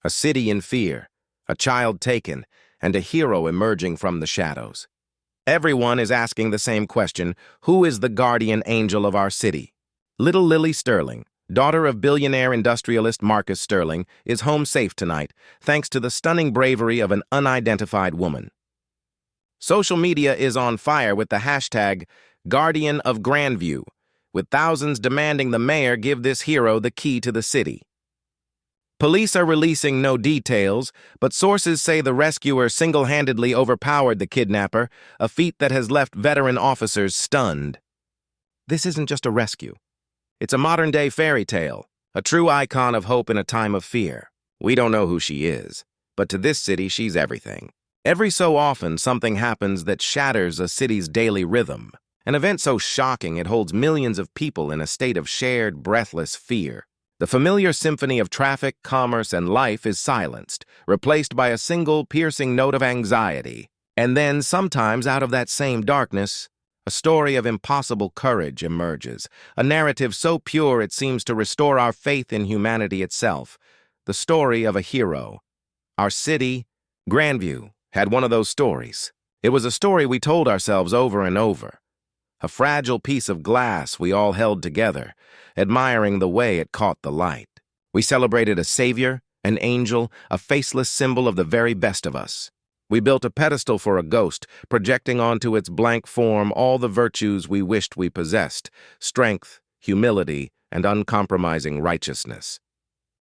A city in fear, a child taken, and a hero emerging from the shadows. Everyone is asking the same question: who is the guardian angel of our city? Little Lily Sterling, daughter of billionaire industrialist Marcus Sterling, is home safe tonight, thanks to the stunning bravery of an unidentified woman. Social media is on fire with the hashtag Guardian of Grandview, with thousands demanding the mayor give this hero the key to the city. Police are releasing no details, but sources say the rescuer single-handedly overpowered the kidnapper, a feat that has left veteran officers stunned. This isn't just a rescue. It's a modern-day fairy tale, a true icon of hope in a time of fear. We don't know who she is, but to this city, she's everything. Every so often, something happens that shatters a city's daily rhythm. An event so shocking it holds millions of people in a state of shared, breathless fear. The familiar symphony of traffic, commerce, and life is silenced, replaced by a single piercing note of anxiety. And then, sometimes out of that same darkness, a story of impossible courage emerges, a narrative so pure it seems to restore our faith in humanity itself. The story of a hero. Our city, Grandview, had one of those stories. It was a story we told ourselves over and over. A fragile piece of glass we all held together, admiring the way it caught the light. We celebrated a savior, an angel, a faceless symbol of the very best of us. We built a pedestal for a ghost, projecting onto its blank form all the virtues we wished we possessed: strength, humility, and uncompromising righteousness.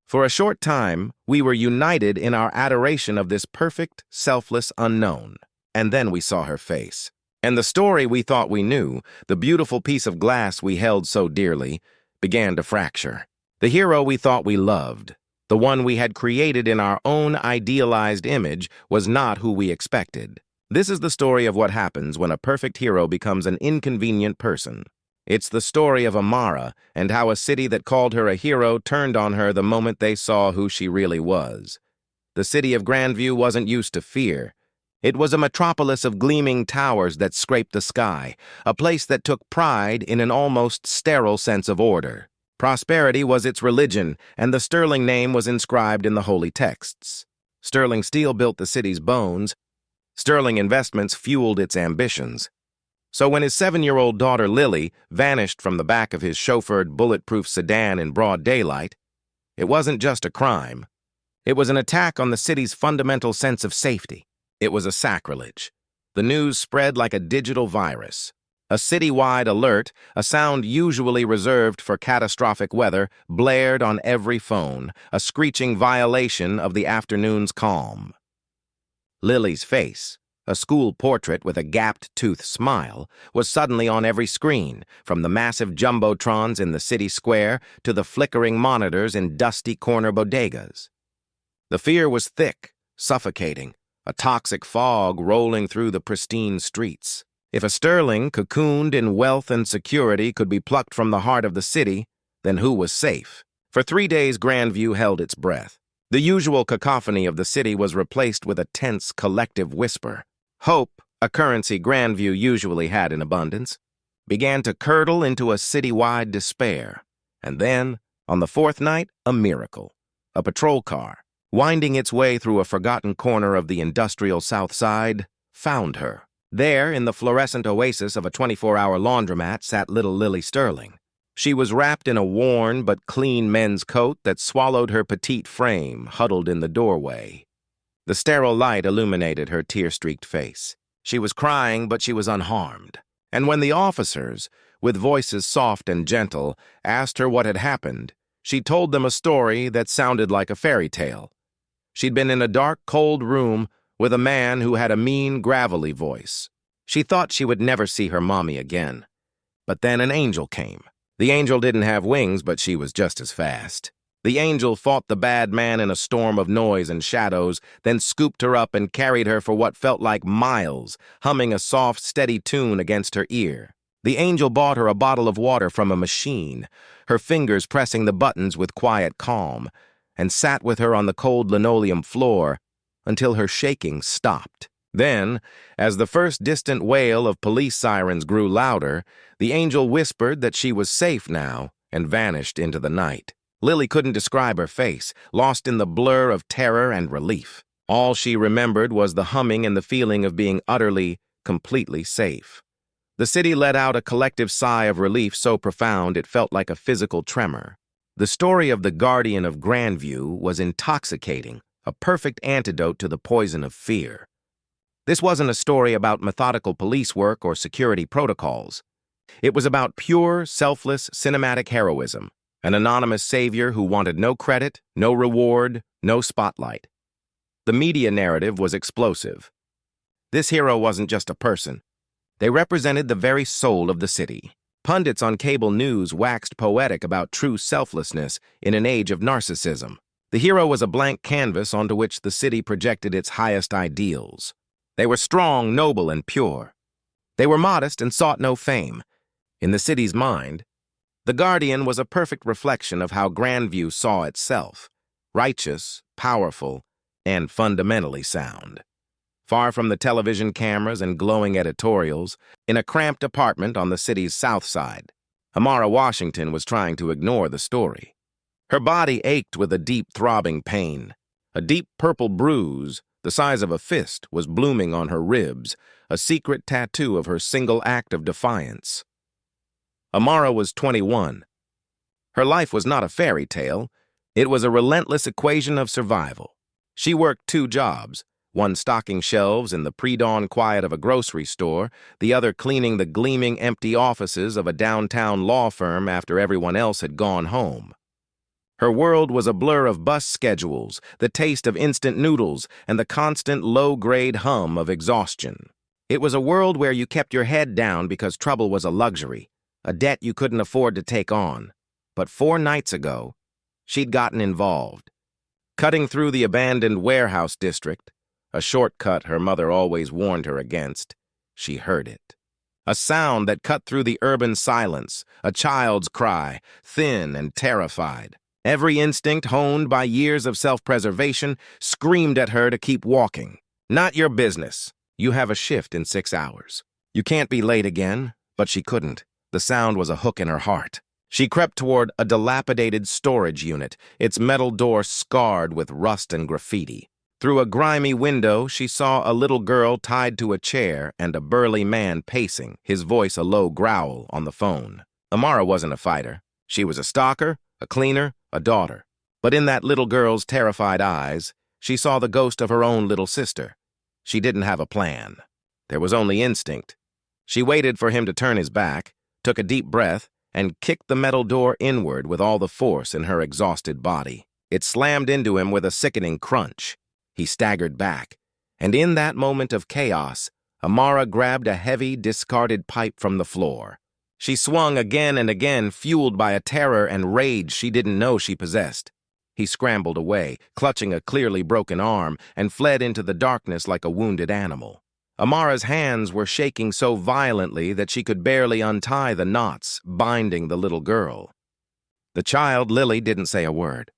For a short time, we were united in our adoration of this perfect, selfless unknown. And then we saw her face. And the story we thought we knew, the beautiful piece of glass we held so dearly, began to fracture. The hero we thought we loved, the one we had created in our own idealized image, was not who we expected. This is the story of what happens when a perfect hero becomes an inconvenient person. It's the story of Amara and how a city that called her a hero turned on her the moment they saw who she really was. The city of Grandview wasn't used to fear. It was a metropolis of gleaming towers that scraped the sky, a place that took pride in an almost sterile sense of order. Prosperity was its religion, and the Sterling name was inscribed in the holy texts. Sterling Steel built the city's bones. Sterling Investments fueled its ambitions. So when his 7-year-old daughter Lily vanished from the back of his chauffeured bulletproof sedan in broad daylight, it wasn't just a crime. It was an attack on the city's fundamental sense of safety. It was a sacrilege. The news spread like a digital virus. A citywide alert, a sound usually reserved for catastrophic weather, blared on every phone, a screeching violation of the afternoon's calm. Lily's face, a school portrait with a gapped-tooth smile, was suddenly on every screen, from the massive jumbotrons in the city square to the flickering monitors in dusty corner bodegas. The fear was thick, suffocating, a toxic fog rolling through the pristine streets. If a Sterling cocooned in wealth and security could be plucked from the heart of the city, then who was safe? For 3 days, Grandview held its breath. The usual cacophony of the city was replaced with a tense, collective whisper. Hope, a currency Grandview usually had in abundance, began to curdle into a citywide despair. And then, on the 4th night, a miracle. A patrol car, winding its way through a forgotten corner of the industrial South Side, found her. There, in the fluorescent oasis of a 24-hour laundromat, sat little Lily Sterling. She was wrapped in a worn but clean men's coat that swallowed her petite frame, huddled in the doorway. The sterile light illuminated her tear-streaked face. She was crying, but she was unharmed. And when the officers, with voices soft and gentle, asked her what had happened, she told them a story that sounded like a fairy tale. She'd been in a dark, cold room with a man who had a mean, gravelly voice. She thought she would never see her mommy again. But then an angel came. The angel didn't have wings, but she was just as fast. The angel fought the bad man in a storm of noise and shadows, then scooped her up and carried her for what felt like miles, humming a soft, steady tune against her ear. The angel bought her a bottle of water from a machine, her fingers pressing the buttons with quiet calm, and sat with her on the cold linoleum floor until her shaking stopped. Then, as the first distant wail of police sirens grew louder, the angel whispered that she was safe now and vanished into the night. Lily couldn't describe her face, lost in the blur of terror and relief. All she remembered was the humming and the feeling of being utterly, completely safe. The city let out a collective sigh of relief so profound it felt like a physical tremor. The story of the Guardian of Grandview was intoxicating, a perfect antidote to the poison of fear. This wasn't a story about methodical police work or security protocols. It was about pure, selfless, cinematic heroism, an anonymous savior who wanted no credit, no reward, no spotlight. The media narrative was explosive. This hero wasn't just a person. They represented the very soul of the city. Pundits on cable news waxed poetic about true selflessness in an age of narcissism. The hero was a blank canvas onto which the city projected its highest ideals. They were strong, noble, and pure. They were modest and sought no fame. In the city's mind, the Guardian was a perfect reflection of how Grandview saw itself: righteous, powerful, and fundamentally sound. Far from the television cameras and glowing editorials, in a cramped apartment on the city's south side, Amara Washington was trying to ignore the story. Her body ached with a deep, throbbing pain. A deep purple bruise, the size of a fist, was blooming on her ribs, a secret tattoo of her single act of defiance. Amara was 21. Her life was not a fairy tale. It was a relentless equation of survival. She worked 2 jobs, one stocking shelves in the pre-dawn quiet of a grocery store, the other cleaning the gleaming empty offices of a downtown law firm after everyone else had gone home. Her world was a blur of bus schedules, the taste of instant noodles, and the constant low-grade hum of exhaustion. It was a world where you kept your head down because trouble was a luxury, a debt you couldn't afford to take on. But 4 nights ago, she'd gotten involved. Cutting through the abandoned warehouse district, a shortcut her mother always warned her against, she heard it. A sound that cut through the urban silence, a child's cry, thin and terrified. Every instinct, honed by years of self-preservation, screamed at her to keep walking. Not your business. You have a shift in 6 hours. You can't be late again, but she couldn't. The sound was a hook in her heart. She crept toward a dilapidated storage unit, its metal door scarred with rust and graffiti. Through a grimy window, she saw a little girl tied to a chair and a burly man pacing, his voice a low growl on the phone. Amara wasn't a fighter. She was a stalker, a cleaner, a daughter. But in that little girl's terrified eyes, she saw the ghost of her own little sister. She didn't have a plan. There was only instinct. She waited for him to turn his back, took a deep breath, and kicked the metal door inward with all the force in her exhausted body. It slammed into him with a sickening crunch. He staggered back, and in that moment of chaos, Amara grabbed a heavy, discarded pipe from the floor. She swung again and again, fueled by a terror and rage she didn't know she possessed. He scrambled away, clutching a clearly broken arm, and fled into the darkness like a wounded animal. Amara's hands were shaking so violently that she could barely untie the knots binding the little girl. The child, Lily, didn't say a word.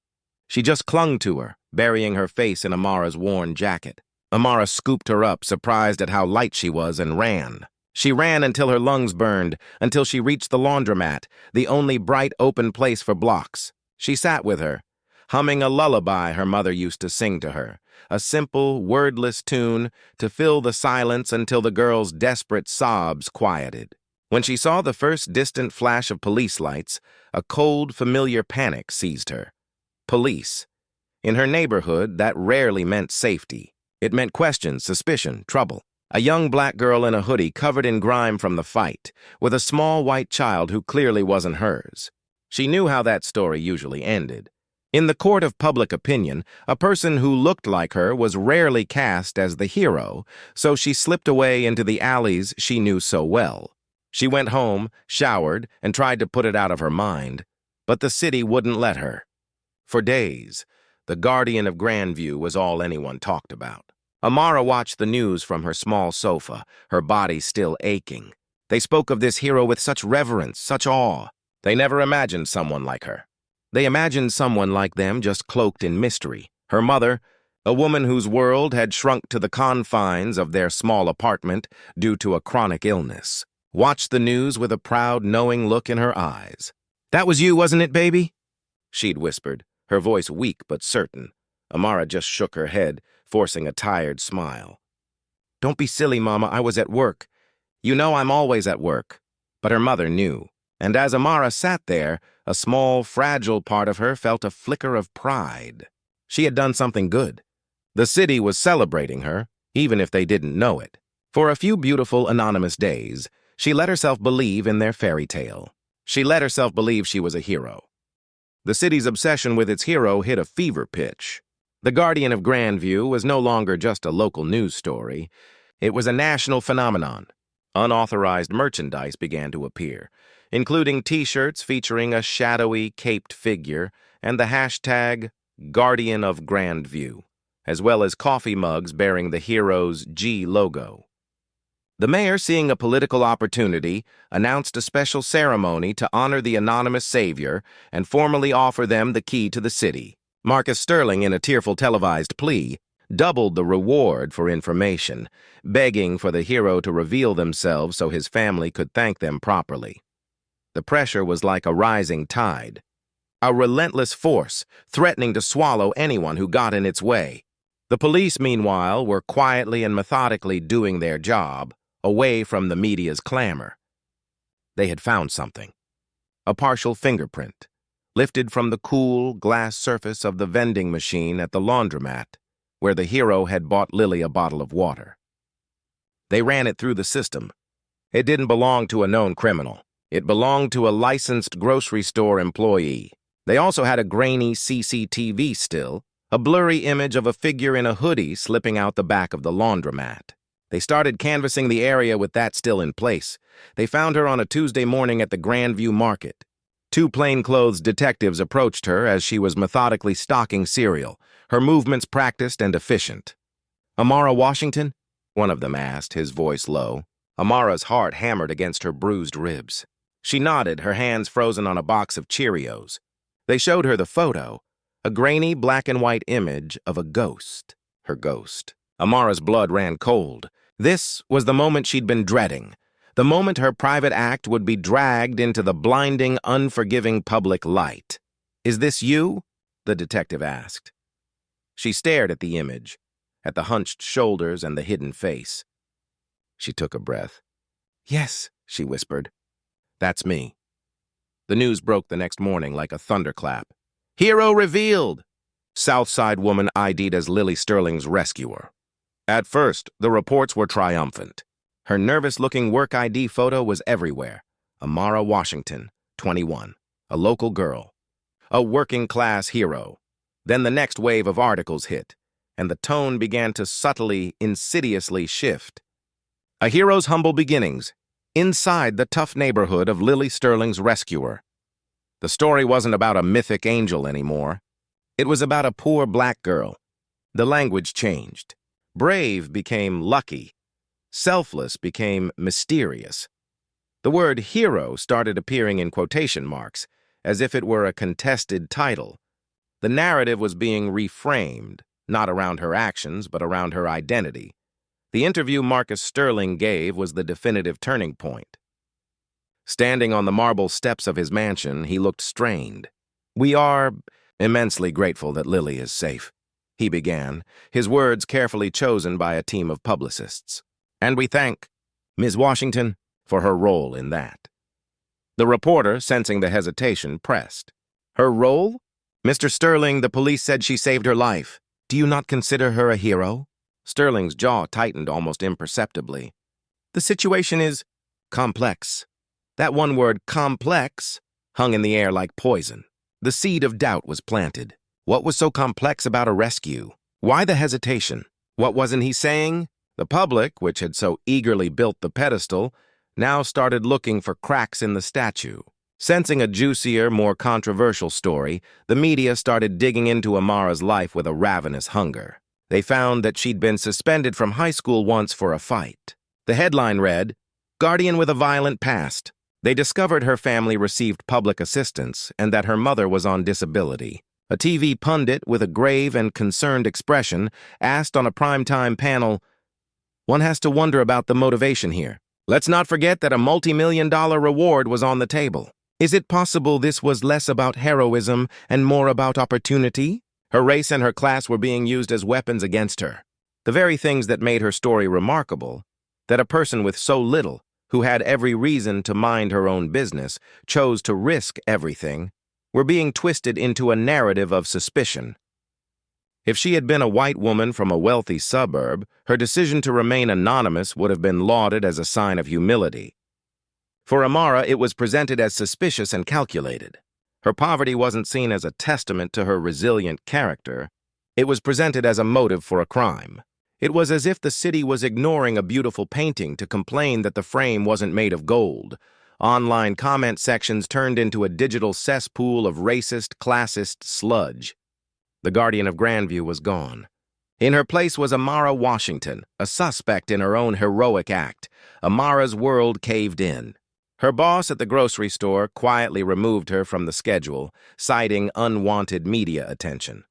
She just clung to her, burying her face in Amara's worn jacket. Amara scooped her up, surprised at how light she was, and ran. She ran until her lungs burned, until she reached the laundromat, the only bright, open place for blocks. She sat with her, humming a lullaby her mother used to sing to her, a simple, wordless tune to fill the silence until the girl's desperate sobs quieted. When she saw the first distant flash of police lights, a cold, familiar panic seized her. Police. In her neighborhood, that rarely meant safety. It meant questions, suspicion, trouble. A young black girl in a hoodie covered in grime from the fight, with a small white child who clearly wasn't hers. She knew how that story usually ended. In the court of public opinion, a person who looked like her was rarely cast as the hero, so she slipped away into the alleys she knew so well. She went home, showered, and tried to put it out of her mind, but the city wouldn't let her. For days, the Guardian of Grandview was all anyone talked about. Amara watched the news from her small sofa, her body still aching. They spoke of this hero with such reverence, such awe. They never imagined someone like her. They imagined someone like them just cloaked in mystery. Her mother, a woman whose world had shrunk to the confines of their small apartment due to a chronic illness, watched the news with a proud, knowing look in her eyes. "That was you, wasn't it, baby?" she'd whispered, her voice weak but certain. Amara just shook her head, forcing a tired smile. "Don't be silly, Mama, I was at work. You know I'm always at work." But her mother knew, and as Amara sat there, a small, fragile part of her felt a flicker of pride. She had done something good. The city was celebrating her, even if they didn't know it. For a few beautiful, anonymous days, she let herself believe in their fairy tale. She let herself believe she was a hero. The city's obsession with its hero hit a fever pitch. The Guardian of Grandview was no longer just a local news story. It was a national phenomenon. Unauthorized merchandise began to appear, including T-shirts featuring a shadowy, caped figure and the hashtag Guardian of Grandview, as well as coffee mugs bearing the hero's G logo. The mayor, seeing a political opportunity, announced a special ceremony to honor the anonymous savior and formally offer them the key to the city. Marcus Sterling, in a tearful televised plea, doubled the reward for information, begging for the hero to reveal themselves so his family could thank them properly. The pressure was like a rising tide, a relentless force threatening to swallow anyone who got in its way. The police, meanwhile, were quietly and methodically doing their job, away from the media's clamor. They had found something. A partial fingerprint, lifted from the cool, glass surface of the vending machine at the laundromat, where the hero had bought Lily a bottle of water. They ran it through the system. It didn't belong to a known criminal. It belonged to a licensed grocery store employee. They also had a grainy CCTV still, a blurry image of a figure in a hoodie slipping out the back of the laundromat. They started canvassing the area with that still in place. They found her on a Tuesday morning at the Grandview Market. Two plainclothes detectives approached her as she was methodically stocking cereal, her movements practiced and efficient. "Amara Washington?" one of them asked, his voice low. Amara's heart hammered against her bruised ribs. She nodded, her hands frozen on a box of Cheerios. They showed her the photo, a grainy black and white image of a ghost, her ghost. Amara's blood ran cold. This was the moment she'd been dreading, the moment her private act would be dragged into the blinding, unforgiving public light. "Is this you?" the detective asked. She stared at the image, at the hunched shoulders and the hidden face. She took a breath. "Yes," she whispered. "That's me." The news broke the next morning like a thunderclap. "Hero revealed!" Southside woman ID'd as Lily Sterling's rescuer. At first, the reports were triumphant. Her nervous-looking work ID photo was everywhere. Amara Washington, 21, a local girl, a working-class hero. Then the next wave of articles hit, and the tone began to subtly, insidiously shift. A hero's humble beginnings, inside the tough neighborhood of Lily Sterling's rescuer. The story wasn't about a mythic angel anymore. It was about a poor black girl. The language changed. Brave became lucky. Selfless became mysterious. The word hero started appearing in quotation marks, as if it were a contested title. The narrative was being reframed, not around her actions, but around her identity. The interview Marcus Sterling gave was the definitive turning point. Standing on the marble steps of his mansion, he looked strained. "We are immensely grateful that Lily is safe," he began, his words carefully chosen by a team of publicists. "And we thank Ms. Washington for her role in that." The reporter, sensing the hesitation, pressed. "Her role? Mr. Sterling, the police said she saved her life. Do you not consider her a hero?" Sterling's jaw tightened almost imperceptibly. "The situation is complex." That one word, complex, hung in the air like poison. The seed of doubt was planted. What was so complex about a rescue? Why the hesitation? What wasn't he saying? The public, which had so eagerly built the pedestal, now started looking for cracks in the statue. Sensing a juicier, more controversial story, the media started digging into Amara's life with a ravenous hunger. They found that she'd been suspended from high school once for a fight. The headline read, "Guardian with a violent past." They discovered her family received public assistance and that her mother was on disability. A TV pundit with a grave and concerned expression asked on a primetime panel, "One has to wonder about the motivation here. Let's not forget that a multi-million-dollar reward was on the table." Is it possible this was less about heroism and more about opportunity? Her race and her class were being used as weapons against her. The very things that made her story remarkable, that a person with so little, who had every reason to mind her own business, chose to risk everything, were being twisted into a narrative of suspicion. If she had been a white woman from a wealthy suburb, her decision to remain anonymous would have been lauded as a sign of humility. For Amara, it was presented as suspicious and calculated. Her poverty wasn't seen as a testament to her resilient character. It was presented as a motive for a crime. It was as if the city was ignoring a beautiful painting to complain that the frame wasn't made of gold. Online comment sections turned into a digital cesspool of racist, classist sludge. The guardian of Grandview was gone. In her place was Amara Washington, a suspect in her own heroic act. Amara's world caved in. Her boss at the grocery store quietly removed her from the schedule, citing unwanted media attention.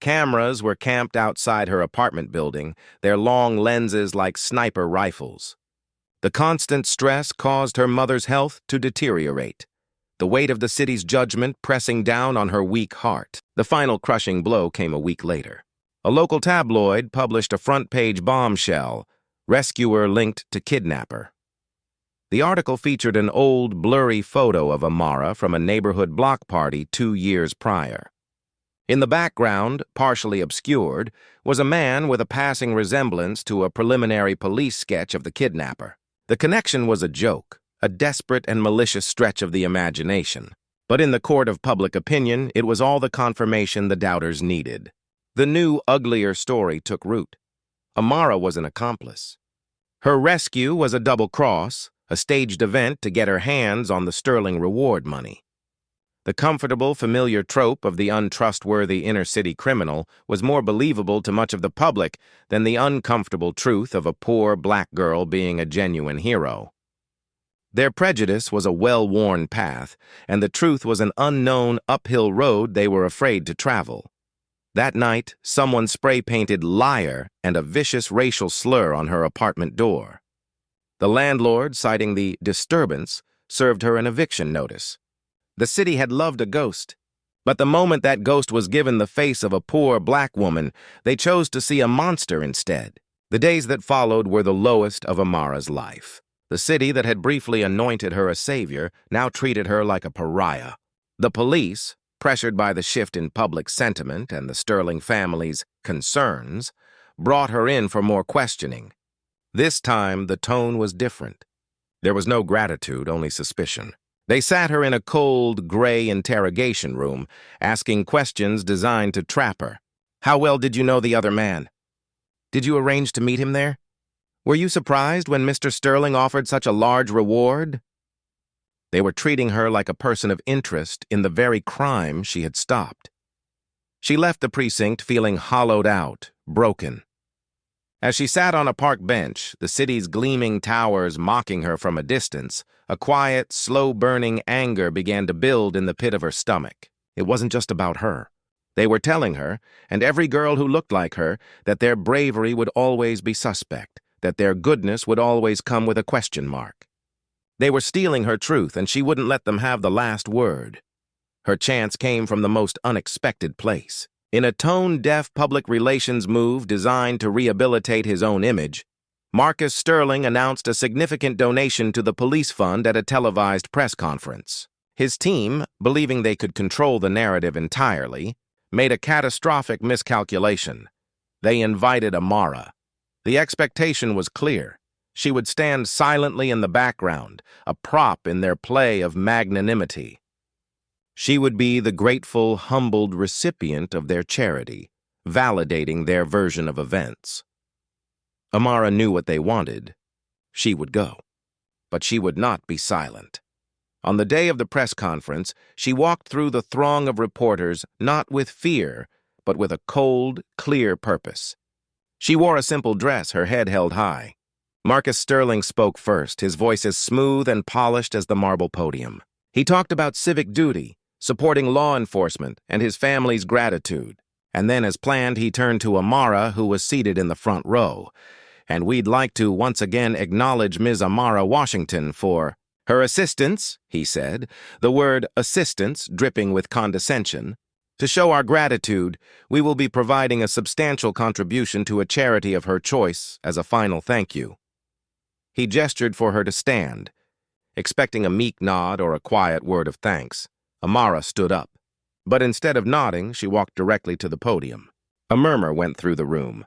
Cameras were camped outside her apartment building, their long lenses like sniper rifles. The constant stress caused her mother's health to deteriorate, the weight of the city's judgment pressing down on her weak heart. The final crushing blow came a week later. A local tabloid published a front-page bombshell, rescuer linked to kidnapper. The article featured an old, blurry photo of Amara from a neighborhood block party 2 years prior. In the background, partially obscured, was a man with a passing resemblance to a preliminary police sketch of the kidnapper. The connection was a joke, a desperate and malicious stretch of the imagination. But in the court of public opinion, it was all the confirmation the doubters needed. The new, uglier story took root. Amara was an accomplice. Her rescue was a double cross, a staged event to get her hands on the sterling reward money. The comfortable, familiar trope of the untrustworthy inner-city criminal was more believable to much of the public than the uncomfortable truth of a poor black girl being a genuine hero. Their prejudice was a well-worn path, and the truth was an unknown uphill road they were afraid to travel. That night, someone spray-painted "liar" and a vicious racial slur on her apartment door. The landlord, citing the disturbance, served her an eviction notice. The city had loved a ghost, but the moment that ghost was given the face of a poor black woman, they chose to see a monster instead. The days that followed were the lowest of Amara's life. The city that had briefly anointed her a savior now treated her like a pariah. The police, pressured by the shift in public sentiment and the Sterling family's concerns, brought her in for more questioning. This time, the tone was different. There was no gratitude, only suspicion. They sat her in a cold, gray interrogation room, asking questions designed to trap her. How well did you know the other man? Did you arrange to meet him there? Were you surprised when Mr. Sterling offered such a large reward? They were treating her like a person of interest in the very crime she had stopped. She left the precinct feeling hollowed out, broken. As she sat on a park bench, the city's gleaming towers mocking her from a distance, a quiet, slow-burning anger began to build in the pit of her stomach. It wasn't just about her. They were telling her, and every girl who looked like her, that their bravery would always be suspect, that their goodness would always come with a question mark. They were stealing her truth, and she wouldn't let them have the last word. Her chance came from the most unexpected place. In a tone-deaf public relations move designed to rehabilitate his own image, Marcus Sterling announced a significant donation to the police fund at a televised press conference. His team, believing they could control the narrative entirely, made a catastrophic miscalculation. They invited Amara. The expectation was clear. She would stand silently in the background, a prop in their play of magnanimity. She would be the grateful, humbled recipient of their charity, validating their version of events. Amara knew what they wanted. She would go. But she would not be silent. On the day of the press conference, she walked through the throng of reporters not with fear, but with a cold, clear purpose. She wore a simple dress, her head held high. Marcus Sterling spoke first, his voice as smooth and polished as the marble podium. He talked about civic duty, supporting law enforcement, and his family's gratitude. And then, as planned, he turned to Amara, who was seated in the front row. And we'd like to once again acknowledge Ms. Amara Washington for... Her assistance, he said, the word assistance dripping with condescension. To show our gratitude, we will be providing a substantial contribution to a charity of her choice as a final thank you. He gestured for her to stand, expecting a meek nod or a quiet word of thanks. Amara stood up, but instead of nodding, she walked directly to the podium. A murmur went through the room.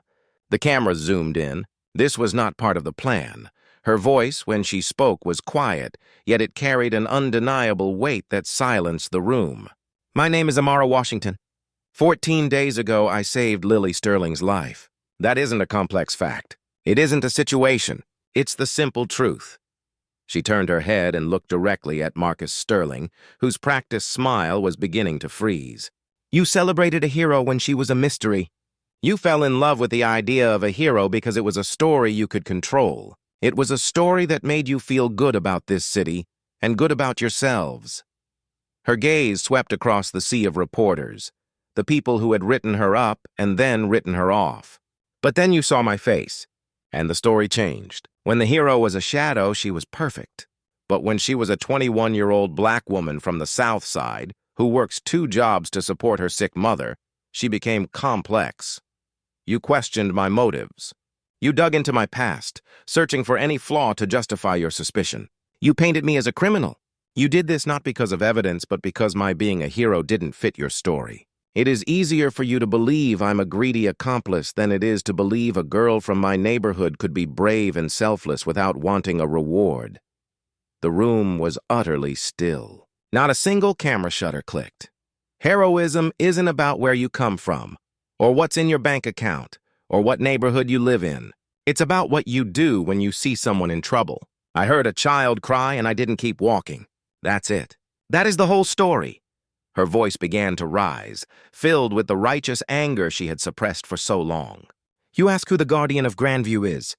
The camera zoomed in. This was not part of the plan. Her voice, when she spoke, was quiet, yet it carried an undeniable weight that silenced the room. My name is Amara Washington. 14 days ago, I saved Lily Sterling's life. That isn't a complex fact. It isn't a situation. It's the simple truth. She turned her head and looked directly at Marcus Sterling, whose practiced smile was beginning to freeze. You celebrated a hero when she was a mystery. You fell in love with the idea of a hero because it was a story you could control. It was a story that made you feel good about this city and good about yourselves. Her gaze swept across the sea of reporters, the people who had written her up and then written her off. But then you saw my face, and the story changed. When the hero was a shadow, she was perfect. But when she was a 21-year-old black woman from the South Side who works 2 jobs to support her sick mother, she became complex. You questioned my motives. You dug into my past, searching for any flaw to justify your suspicion. You painted me as a criminal. You did this not because of evidence, but because my being a hero didn't fit your story. It is easier for you to believe I'm a greedy accomplice than it is to believe a girl from my neighborhood could be brave and selfless without wanting a reward. The room was utterly still. Not a single camera shutter clicked. Heroism isn't about where you come from, or what's in your bank account, or what neighborhood you live in. It's about what you do when you see someone in trouble. I heard a child cry and I didn't keep walking. That's it. That is the whole story. Her voice began to rise, filled with the righteous anger she had suppressed for so long. You ask who the guardian of Grandview is.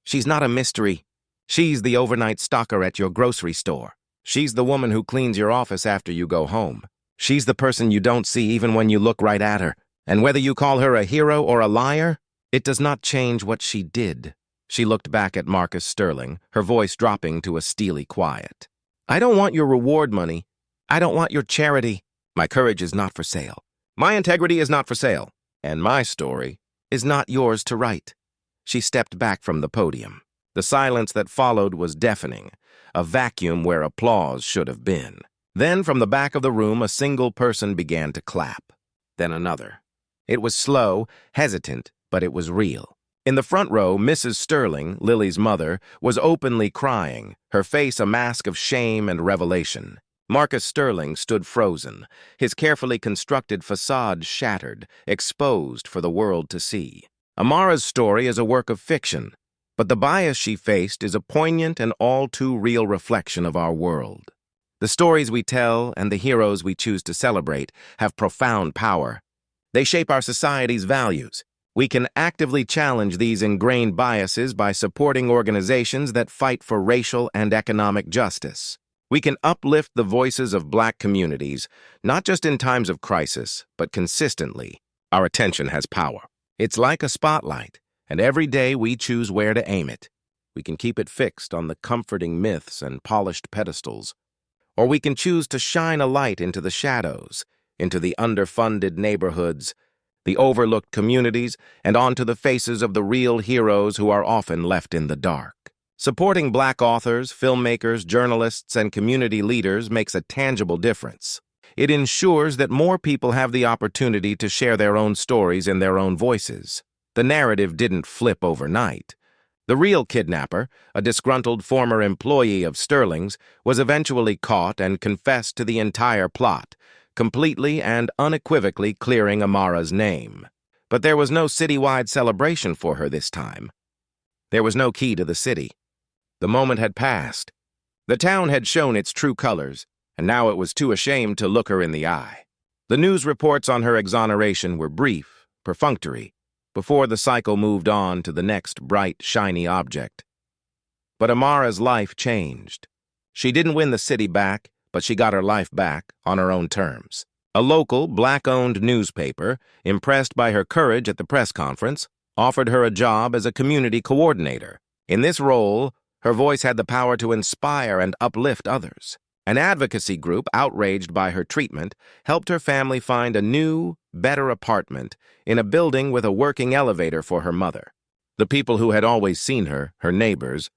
She's not a mystery. She's the overnight stocker at your grocery store. She's the woman who cleans your office after you go home. She's the person you don't see even when you look right at her. And whether you call her a hero or a liar, it does not change what she did. She looked back at Marcus Sterling, her voice dropping to a steely quiet. I don't want your reward money. I don't want your charity. My courage is not for sale. My integrity is not for sale. And my story is not yours to write. She stepped back from the podium. The silence that followed was deafening, a vacuum where applause should have been. Then from the back of the room, a single person began to clap. Then another. It was slow, hesitant, but it was real. In the front row, Mrs. Sterling, Lily's mother, was openly crying, her face a mask of shame and revelation. Marcus Sterling stood frozen, his carefully constructed facade shattered, exposed for the world to see. Amara's story is a work of fiction, but the bias she faced is a poignant and all too real reflection of our world. The stories we tell and the heroes we choose to celebrate have profound power. They shape our society's values. We can actively challenge these ingrained biases by supporting organizations that fight for racial and economic justice. We can uplift the voices of Black communities, not just in times of crisis, but consistently. Our attention has power. It's like a spotlight, and every day we choose where to aim it. We can keep it fixed on the comforting myths and polished pedestals, or we can choose to shine a light into the shadows, into the underfunded neighborhoods, the overlooked communities, and onto the faces of the real heroes who are often left in the dark. Supporting Black authors, filmmakers, journalists, and community leaders makes a tangible difference. It ensures that more people have the opportunity to share their own stories in their own voices. The narrative didn't flip overnight. The real kidnapper, a disgruntled former employee of Sterling's, was eventually caught and confessed to the entire plot, completely and unequivocally clearing Amara's name. But there was no citywide celebration for her this time. There was no key to the city. The moment had passed. The town had shown its true colors, and now it was too ashamed to look her in the eye. The news reports on her exoneration were brief, perfunctory, before the cycle moved on to the next bright, shiny object. But Amara's life changed. She didn't win the city back, but she got her life back on her own terms. A local, Black-owned newspaper, impressed by her courage at the press conference, offered her a job as a community coordinator. In this role, Her voice had the power to inspire and uplift others. An advocacy group, outraged by her treatment, helped her family find a new, better apartment in a building with a working elevator for her mother. The people who had always seen her, her neighbors,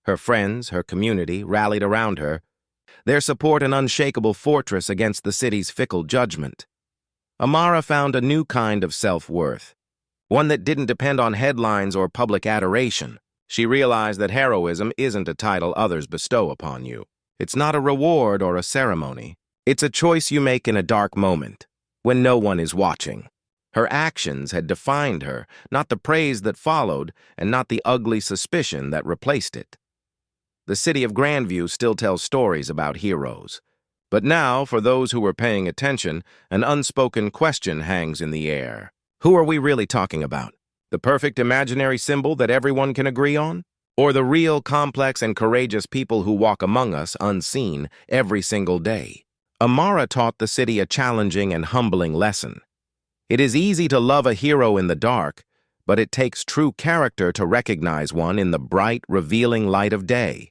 her friends, her community, rallied around her, their support an unshakable fortress against the city's fickle judgment. Amara found a new kind of self-worth, one that didn't depend on headlines or public adoration. She realized that heroism isn't a title others bestow upon you. It's not a reward or a ceremony. It's a choice you make in a dark moment, when no one is watching. Her actions had defined her, not the praise that followed, and not the ugly suspicion that replaced it. The city of Grandview still tells stories about heroes. But now, for those who were paying attention, an unspoken question hangs in the air. Who are we really talking about? The perfect imaginary symbol that everyone can agree on? Or the real, complex, and courageous people who walk among us unseen every single day? Amara taught the city a challenging and humbling lesson. It is easy to love a hero in the dark, but it takes true character to recognize one in the bright, revealing light of day.